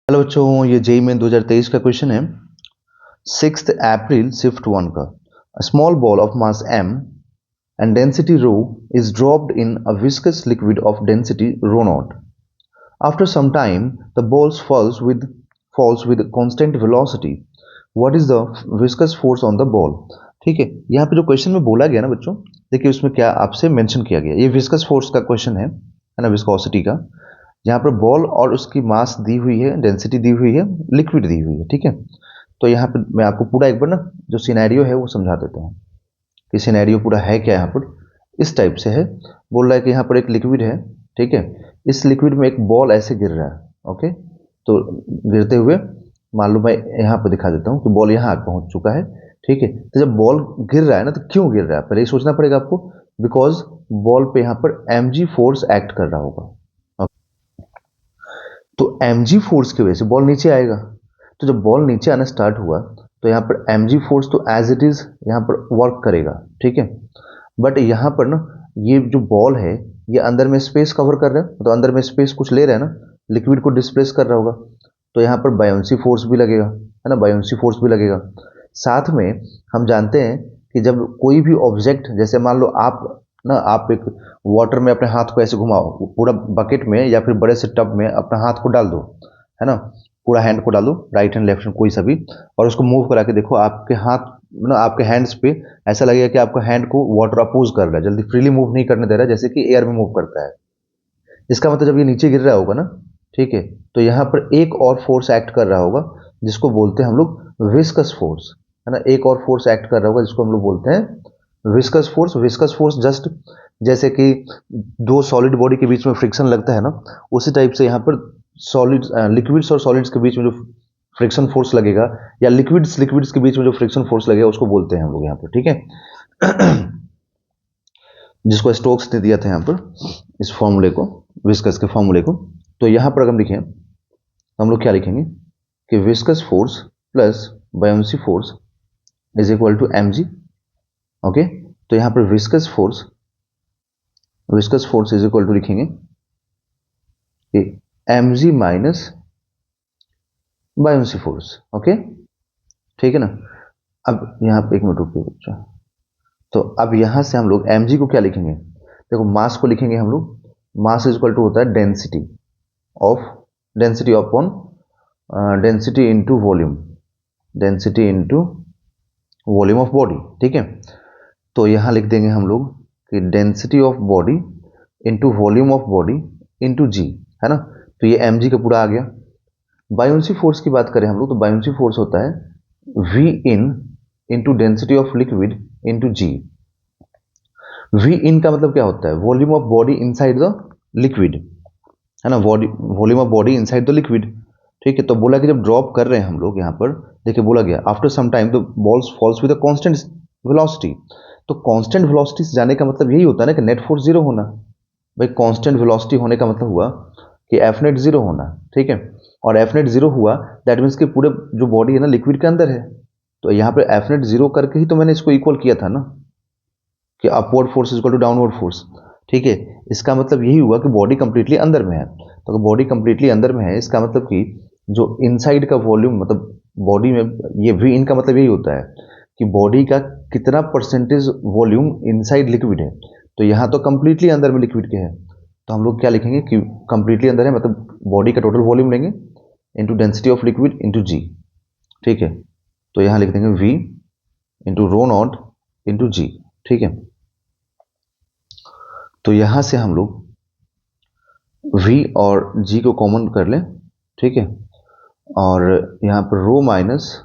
Hello बच्चों, ये JEE में 2023 का क्वेश्चन है। 6 अप्रैल शिफ्ट 1 का small ball of mass m and density rho is dropped in a viscous liquid of density rho naught. After some time, the ball falls with constant velocity. What is the viscous force on the ball? ठीक है, यहाँ पे जो question में बोला गया ना बच्चों, देखिए उसमें क्या आपसे मेंशन किया गया। ये विस्कस फोर्स का क्वेश्चन है ना, विस्कोसिटी का। यहाँ पर बॉल और उसकी मास दी हुई है, डेंसिटी दी हुई है, लिक्विड दी हुई है। ठीक है, तो यहाँ पर मैं आपको पूरा एक बार ना जो सिनेरियो है वो समझा देता हूँ कि सिनेरियो पूरा है क्या। यहाँ पर इस टाइप से है, बोल रहा है कि यहाँ पर एक लिक्विड है। ठीक है, इस लिक्विड में एक बॉल ऐसे गिर रहा है। ओके, तो गिरते हुए मान लो मैं यहाँ पर दिखा देता हूँ कि बॉल यहाँ पहुँच चुका है। ठीक है, तो जब बॉल गिर रहा है ना, तो क्यों गिर रहा है पहले ये सोचना पड़ेगा आपको। बिकॉज बॉल पे यहाँ पर mg फोर्स एक्ट कर रहा होगा। तो mg फोर्स की वजह से बॉल नीचे आएगा। तो जब बॉल नीचे आना स्टार्ट हुआ तो यहाँ पर mg फोर्स तो एज इट इज यहाँ पर वर्क करेगा। ठीक है, बट यहाँ पर ना ये जो बॉल है ये अंदर में स्पेस कवर कर रहा है, तो अंदर में स्पेस कुछ ले रहा है ना, लिक्विड को डिस्प्लेस कर रहा होगा। तो यहाँ पर बायोंसी फोर्स भी लगेगा, है ना, बायोंसी फोर्स भी लगेगा। साथ में हम जानते हैं कि जब कोई भी ऑब्जेक्ट, जैसे मान लो आप एक वाटर में अपने हाथ को ऐसे घुमाओ, पूरा बकेट में या फिर बड़े से टब में अपना हाथ को डाल दो, है ना, पूरा हैंड को डाल दो, राइट हैंड लेफ्ट हैंड कोई सा भी, और उसको मूव करा के देखो, आपके हाथ ना आपके हैंड्स पे ऐसा लगेगा कि आपका हैंड को वाटर अपोज कर रहा है, जल्दी फ्रीली मूव नहीं करने दे रहा है, जैसे कि एयर में मूव करता है। इसका मतलब जब ये नीचे गिर रहा होगा ना, ठीक है, तो यहाँ पर एक और फोर्स एक्ट कर रहा होगा जिसको बोलते हैं हम लोग विस्कस फोर्स, है ना। एक और फोर्स एक्ट कर रहा होगा जिसको हम लोग बोलते हैं viscous force. Viscous force just जैसे कि दो सॉलिड बॉडी के बीच में फ्रिक्शन लगता है ना, उसी टाइप से यहाँ पर सॉलिड लिक्विड्स और सॉलिड्स के बीच में जो फ्रिक्शन फोर्स लगेगा, या लिक्विड्स लिक्विड्स के बीच में जो फ्रिक्शन फोर्स लगेगा, उसको बोलते हैं हम लोग यहाँ पर। ठीक है, जिसको स्टोक्स ने दिया था यहाँ पर इस फॉर्मूले को, विस्कस के फॉर्मूले को। तो यहाँ पर अगर हम लिखें तो हम लोग क्या लिखेंगे कि viscous force plus buoyancy force is equal to mg। Okay, तो यहाँ पर viscous force is equal to लिखेंगे कि mg minus buoyancy force. Okay, ठीक है ना। अब यहाँ पे एक मिनट रुकिए बच्चों, तो अब यहाँ से हम लोग mg को क्या लिखेंगे, देखो मास को लिखेंगे हम लोग, मास इज इक्वल टू होता है density upon density into volume, density into volume of body. ठीक है, तो यहाँ लिख देंगे हम लोग कि density of body into volume of body into G, है ना। तो ये mg का पूरा आ गया। बायोंसी फोर्स की बात करें हम लोग, तो बायोंसी फोर्स होता है v in into density of liquid into G. V in का मतलब क्या होता है, volume of body inside the liquid, है ना, volume of body inside the liquid. ठीक है, तो बोला कि जब ड्रॉप कर रहे हैं हम लोग यहाँ पर, देखिए बोला गया after some time the balls falls with a constant velocity. तो कांस्टेंट वेलोसिटी से जाने का मतलब यही होता है ना कि नेट फोर्स जीरो होना। भाई कांस्टेंट वेलोसिटी होने का मतलब हुआ कि एफ नेट जीरो होना। ठीक है, और एफ नेट जीरो हुआ दैट मीन्स कि पूरे जो बॉडी है ना लिक्विड के अंदर है। तो यहाँ पर एफ नेट जीरो करके ही तो मैंने इसको इक्वल किया था ना कि upward force is equal to downward force. ठीक है, इसका मतलब यही हुआ कि बॉडी कंप्लीटली अंदर में है। तो अगर बॉडी कंप्लीटली अंदर में है, इसका मतलब कि जो इनसाइड का वॉल्यूम, मतलब बॉडी में, ये वी इन का मतलब यही होता है कि बॉडी का कितना परसेंटेज वॉल्यूम इनसाइड लिक्विड है। तो यहाँ तो कंप्लीटली अंदर में लिक्विड के है, तो हम लोग क्या लिखेंगे कि कंप्लीटली अंदर है, मतलब बॉडी का टोटल वॉल्यूम लेंगे into density of liquid into G. ठीक है, तो यहाँ लिख देंगे V into rho not into G. ठीक है, तो यहां से हम लोग v और g को कॉमन कर लें। ठीक है, और यहाँ पर रो माइनस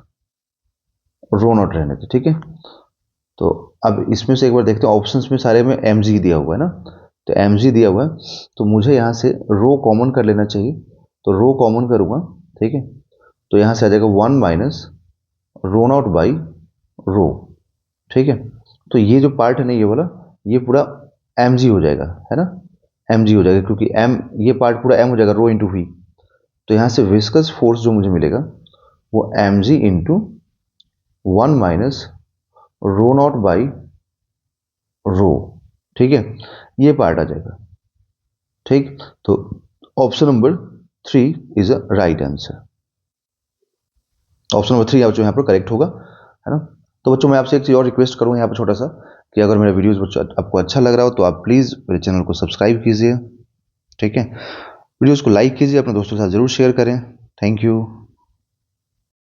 रो नॉट रहने थे। ठीक है, तो अब इसमें से एक बार देखते हैं, ऑप्शंस में सारे में mg दिया हुआ है ना, तो mg दिया हुआ है, तो मुझे यहाँ से रो कॉमन कर लेना चाहिए। तो रो कॉमन करूँगा, ठीक है, तो यहाँ से आ जाएगा 1 minus rho not by rho. ठीक है, तो ये जो पार्ट है ना ये वाला, ये पूरा mg हो जाएगा, है ना, mg हो जाएगा, क्योंकि m, ये पार्ट पूरा m हो जाएगा, रो इंटू वी। तो यहाँ से विस्कस फोर्स जो मुझे मिलेगा वो mg into 1 minus rho not by rho. ठीक है, ये पार्ट आ जाएगा। ठीक, तो option number 3 is a right answer. Option number 3 जो यहाँ पर करेक्ट होगा, है ना। तो बच्चों मैं आपसे एक चीज़ और रिक्वेस्ट करूँ यहाँ पर छोटा सा, कि अगर मेरा वीडियोज़ बच्चों आपको अच्छा लग रहा हो तो आप प्लीज़ मेरे चैनल को सब्सक्राइब कीजिए, ठीक है। वीडियोज़ को लाइक कीजिए, अपने दोस्तों के साथ ज़रूर शेयर करें। Thank you.